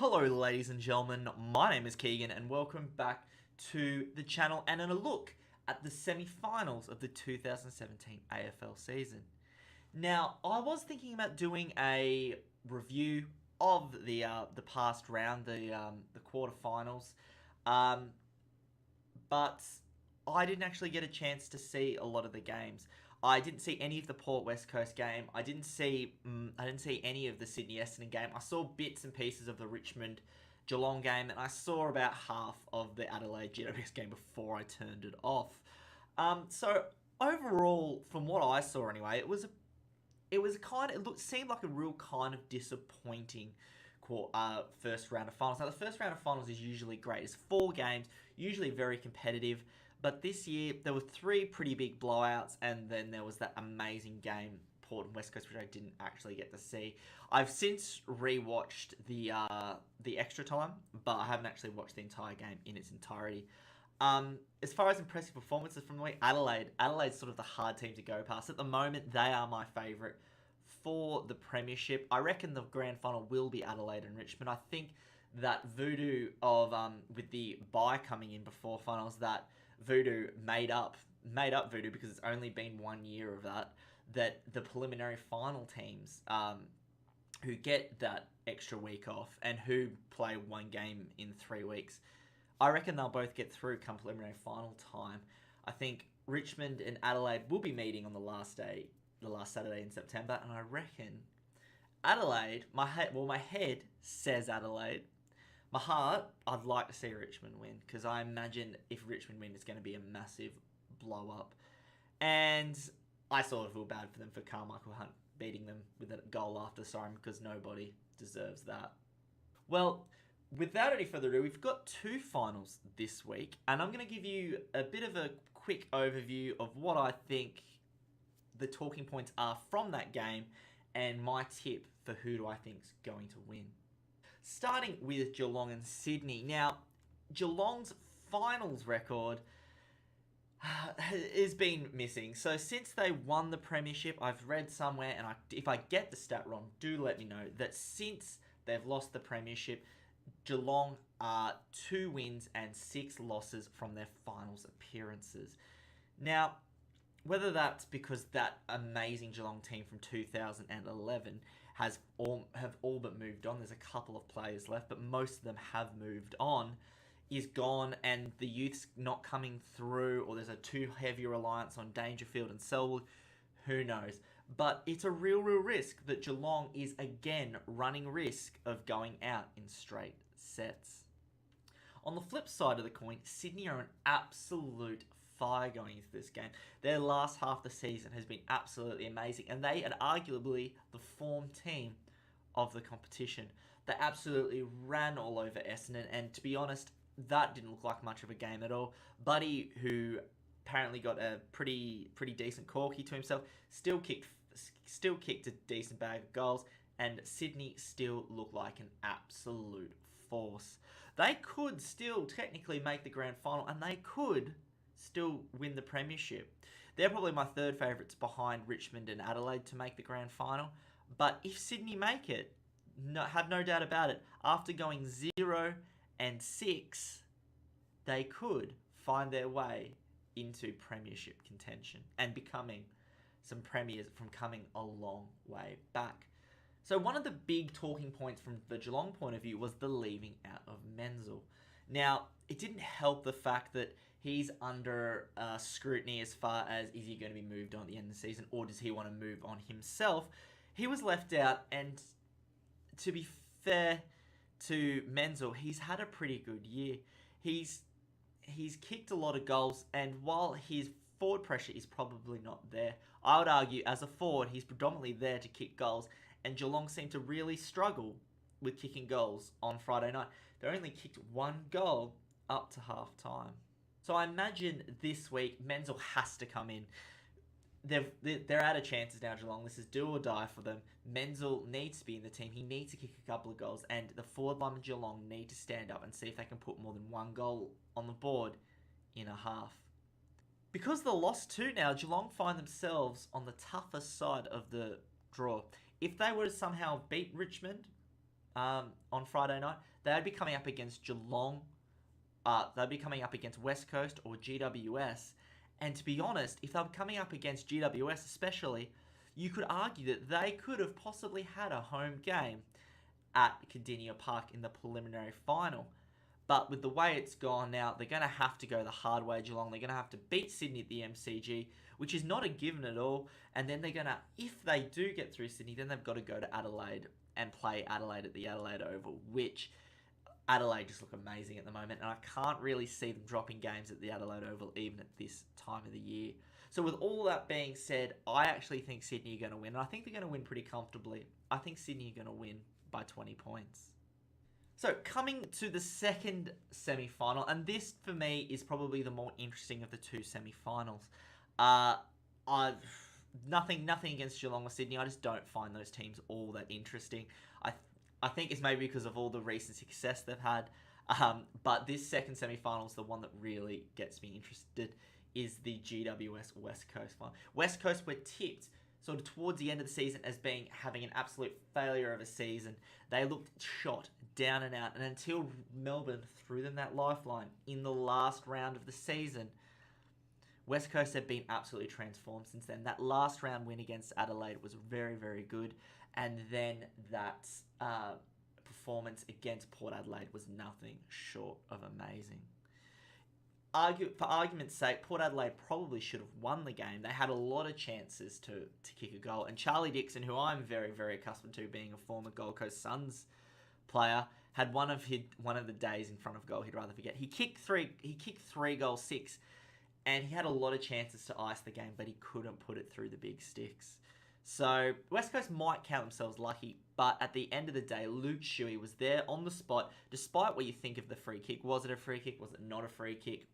Hello ladies and gentlemen, my name is Keegan and welcome back to the channel and a look at the semi-finals of the 2017 AFL season. Now, I was thinking about doing a review of the past round, the quarterfinals, but I didn't actually get a chance to see a lot of the games. I didn't see any of the Port West Coast game. I didn't see any of the Sydney Essendon game. I saw bits and pieces of the Richmond Geelong game, and I saw about half of the Adelaide GWS game before I turned it off. So overall, from what I saw anyway, it seemed like a real kind of disappointing first round of finals. Now, the first round of finals is usually great. It's 4 games, usually very competitive. But this year, there were 3 pretty big blowouts, and then there was that amazing game, Port and West Coast, which I didn't actually get to see. I've since rewatched the extra time, but I haven't actually watched the entire game in its entirety. As far as impressive performances from the week, Adelaide's sort of the hard team to go past. At the moment, they are my favourite for the premiership. I reckon the grand final will be Adelaide and Richmond. I think that voodoo of with the bye coming in before finals, that voodoo made up voodoo because it's only been 1 year of that the preliminary final teams who get that extra week off and who play 1 game in 3 weeks, I reckon they'll both get through come preliminary final time. I think Richmond and Adelaide will be meeting on the last Saturday in September, and I reckon Adelaide, my head says Adelaide. My heart, I'd like to see Richmond win, because I imagine if Richmond win, it's going to be a massive blow-up. And I sort of feel bad for them for Carmichael Hunt beating them with a goal after siren, because nobody deserves that. Well, without any further ado, we've got 2 finals this week, and I'm going to give you a bit of a quick overview of what I think the talking points are from that game and my tip for who do I think's going to win. Starting with Geelong and Sydney. Now, Geelong's finals record has been missing. So since they won the premiership, I've read somewhere, and if I get the stat wrong, do let me know, that since they've lost the premiership, Geelong are 2 wins and 6 losses from their finals appearances. Now, whether that's because that amazing Geelong team from 2011 have all but moved on, there's a couple of players left, but most of them have moved on, is gone, and the youth's not coming through, or there's a too heavy reliance on Dangerfield and Selwood, who knows. But it's a real risk that Geelong is again running risk of going out in straight sets. On the flip side of the coin, Sydney are an absolute fire going into this game. Their last half of the season has been absolutely amazing, and they are arguably the form team of the competition. They absolutely ran all over Essendon, and to be honest, that didn't look like much of a game at all. Buddy, who apparently got a pretty decent corky to himself, still kicked a decent bag of goals, and Sydney still looked like an absolute force. They could still technically make the grand final, and they could still win the premiership. They're probably my third favourites behind Richmond and Adelaide to make the grand final. But if Sydney make it, have no doubt about it, after going 0-6, they could find their way into premiership contention and becoming some premiers from coming a long way back. So one of the big talking points from the Geelong point of view was the leaving out of Menzel. Now, it didn't help the fact that he's under scrutiny as far as, is he going to be moved on at the end of the season, or does he want to move on himself? He was left out, and to be fair to Menzel, he's had a pretty good year. He's kicked a lot of goals, and while his forward pressure is probably not there, I would argue as a forward, he's predominantly there to kick goals, and Geelong seemed to really struggle with kicking goals on Friday night. They only kicked 1 goal up to half-time. So I imagine this week, Menzel has to come in. They're out of chances now, Geelong. This is do or die for them. Menzel needs to be in the team. He needs to kick a couple of goals, and the forward line of Geelong need to stand up and see if they can put more than 1 goal on the board in a half. Because they're lost 2 now, Geelong find themselves on the toughest side of the draw. If they were to somehow beat Richmond, on Friday night. They'd be coming up against Geelong. They'd be coming up against West Coast or GWS. And to be honest, if they were coming up against GWS especially, you could argue that they could have possibly had a home game at Cardinia Park in the preliminary final. But with the way it's gone now, they're going to have to go the hard way, Geelong. They're going to have to beat Sydney at the MCG, which is not a given at all. And then they're going to, if they do get through Sydney, then they've got to go to Adelaide and play Adelaide at the Adelaide Oval, which Adelaide just look amazing at the moment. And I can't really see them dropping games at the Adelaide Oval even at this time of the year. So with all that being said, I actually think Sydney are going to win. And I think they're going to win pretty comfortably. I think Sydney are going to win by 20 points. So coming to the second semi-final, and this for me is probably the more interesting of the two semi-finals. I've nothing against Geelong or Sydney. I just don't find those teams all that interesting. I think it's maybe because of all the recent success they've had. But this second semi-final is the one that really gets me interested. Is the GWS West Coast final. West Coast were tipped sort of towards the end of the season as having an absolute failure of a season. They looked shot down and out, and until Melbourne threw them that lifeline in the last round of the season, West Coast have been absolutely transformed since then. That last round win against Adelaide was very, very good, and then that performance against Port Adelaide was nothing short of amazing. For argument's sake, Port Adelaide probably should have won the game. They had a lot of chances to kick a goal. And Charlie Dixon, who I'm very, very accustomed to being a former Gold Coast Suns player, had one of the days in front of goal he'd rather forget. He kicked 3 goals, 6, and he had a lot of chances to ice the game, but he couldn't put it through the big sticks. So West Coast might count themselves lucky, but at the end of the day, Luke Shuey was there on the spot, despite what you think of the free kick. Was it a free kick? Was it not a free kick?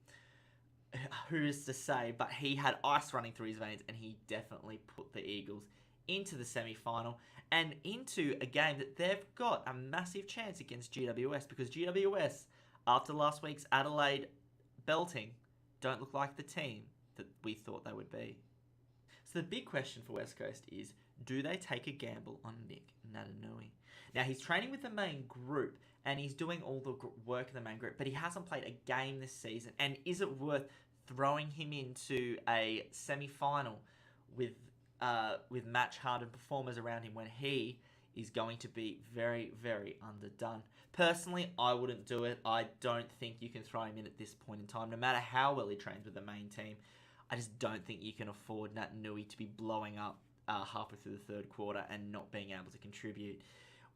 Who's to say? But he had ice running through his veins, and he definitely put the Eagles into the semi-final and into a game that they've got a massive chance against GWS, because GWS, after last week's Adelaide belting, don't look like the team that we thought they would be. So the big question for West Coast is, do they take a gamble on Nick Naitanui? Now, he's training with the main group, and he's doing all the work in the main group, but he hasn't played a game this season. And is it worth throwing him into a semi-final with match-hardened performers around him when he is going to be very, very underdone? Personally, I wouldn't do it. I don't think you can throw him in at this point in time, no matter how well he trains with the main team. I just don't think you can afford Naitanui to be blowing up halfway through the third quarter and not being able to contribute.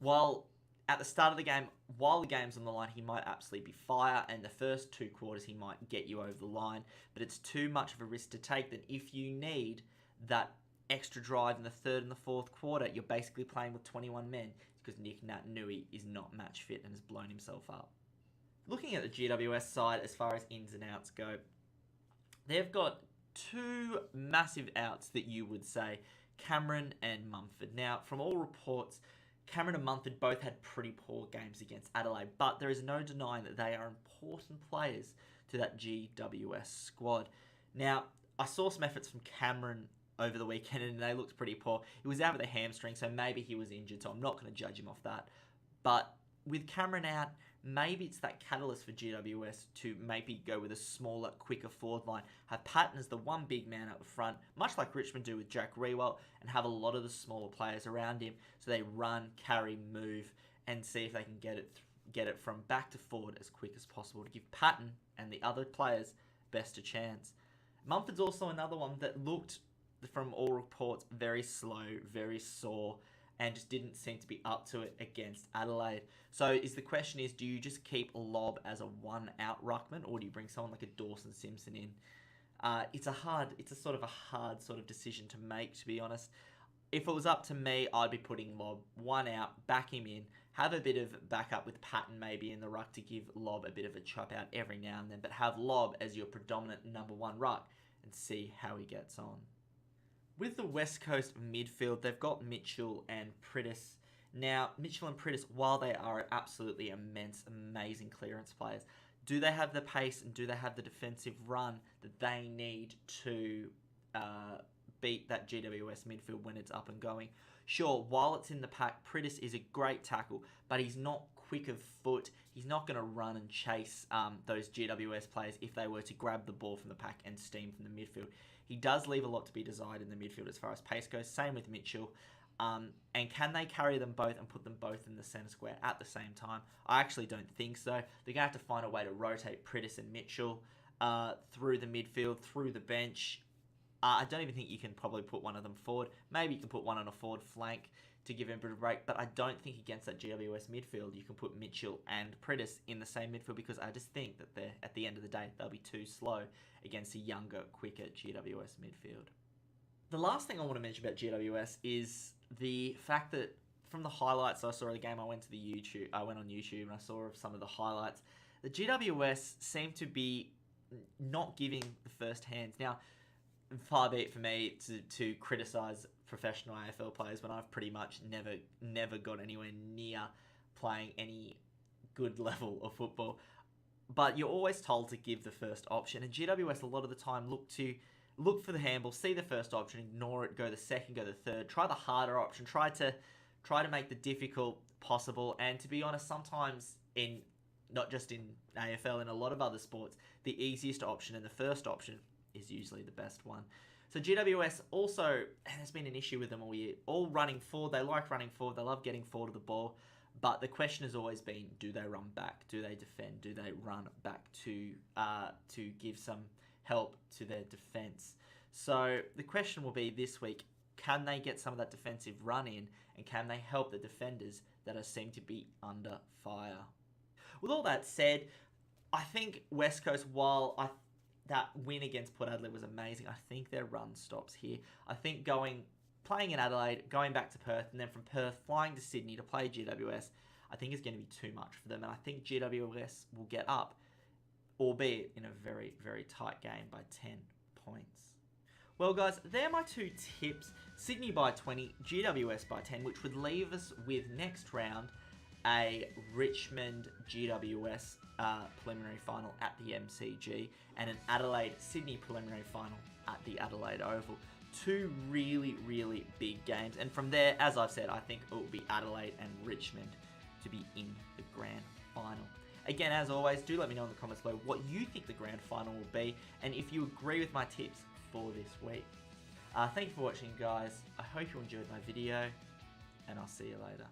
While at the start of the game, while the game's on the line, he might absolutely be fire, and the first 2 quarters he might get you over the line, but it's too much of a risk to take that if you need that extra drive in the third and the fourth quarter, you're basically playing with 21 men, because Nick Naitanui is not match fit and has blown himself up. Looking at the GWS side as far as ins and outs go, they've got 2 massive outs that you would say, Cameron and Mumford. Now, from all reports, Cameron and Mumford both had pretty poor games against Adelaide, but there is no denying that they are important players to that GWS squad. Now, I saw some efforts from Cameron over the weekend, and they looked pretty poor. He was out with a hamstring, so maybe he was injured, so I'm not going to judge him off that. But with Cameron out, maybe it's that catalyst for GWS to maybe go with a smaller, quicker forward line. Have Patton as the one big man up the front, much like Richmond do with Jack Rewalt, and have a lot of the smaller players around him, so they run, carry, move, and see if they can get it from back to forward as quick as possible to give Patton and the other players best a chance. Mumford's also another one that looked, from all reports, very slow, very sore, and just didn't seem to be up to it against Adelaide. So the question is, do you just keep Lobb as a one-out ruckman, or do you bring someone like a Dawson Simpson in? It's a sort of hard decision to make, to be honest. If it was up to me, I'd be putting Lobb one out, back him in, have a bit of backup with Patton maybe in the ruck to give Lobb a bit of a chop out every now and then, but have Lobb as your predominant number 1 ruck and see how he gets on. With the West Coast midfield, they've got Mitchell and Prittis. Now, Mitchell and Prittis, while they are absolutely immense, amazing clearance players, do they have the pace and do they have the defensive run that they need to beat that GWS midfield when it's up and going? Sure, while it's in the pack, Pritis is a great tackle, but he's not quick of foot. He's not going to run and chase those GWS players if they were to grab the ball from the pack and steam from the midfield. He does leave a lot to be desired in the midfield as far as pace goes. Same with Mitchell. And can they carry them both and put them both in the centre square at the same time? I actually don't think so. They're going to have to find a way to rotate Pritis and Mitchell through the midfield, through the bench. I don't even think you can probably put one of them forward. Maybe you can put one on a forward flank to give him a bit of a break, but I don't think against that GWS midfield you can put Mitchell and Pritis in the same midfield, because I just think that they're, at the end of the day, they'll be too slow against a younger, quicker GWS midfield. The last thing I want to mention about GWS is the fact that from the highlights I saw of the game, I went on YouTube and I saw some of the highlights. The GWS seem to be not giving the first hands. Now, far be it for me to criticise professional AFL players when I've pretty much never got anywhere near playing any good level of football. But you're always told to give the first option, and GWS a lot of the time look for the handball, see the first option, ignore it, go the second, go the third, try the harder option, try to make the difficult possible. And to be honest, sometimes not just in AFL, in a lot of other sports, the easiest option and the first option is usually the best one. So GWS also, there's been an issue with them all year, all running forward. They like running forward, they love getting forward of the ball, but the question has always been, do they run back? Do they defend? Do they run back to give some help to their defence? So the question will be this week, can they get some of that defensive run in, and can they help the defenders that seem to be under fire? With all that said, I think West Coast, while that win against Port Adelaide was amazing, I think their run stops here. I think playing in Adelaide, going back to Perth, and then from Perth flying to Sydney to play GWS, I think is going to be too much for them. And I think GWS will get up, albeit in a very, very tight game, by 10 points. Well, guys, they're my two tips. Sydney by 20, GWS by 10, which would leave us with next round a Richmond GWS preliminary final at the MCG and an Adelaide Sydney preliminary final at the Adelaide Oval. Two really, really big games. And from there, as I've said, I think it will be Adelaide and Richmond to be in the grand final. Again, as always, do let me know in the comments below what you think the grand final will be, and if you agree with my tips for this week. Thank you for watching, guys. I hope you enjoyed my video, and I'll see you later.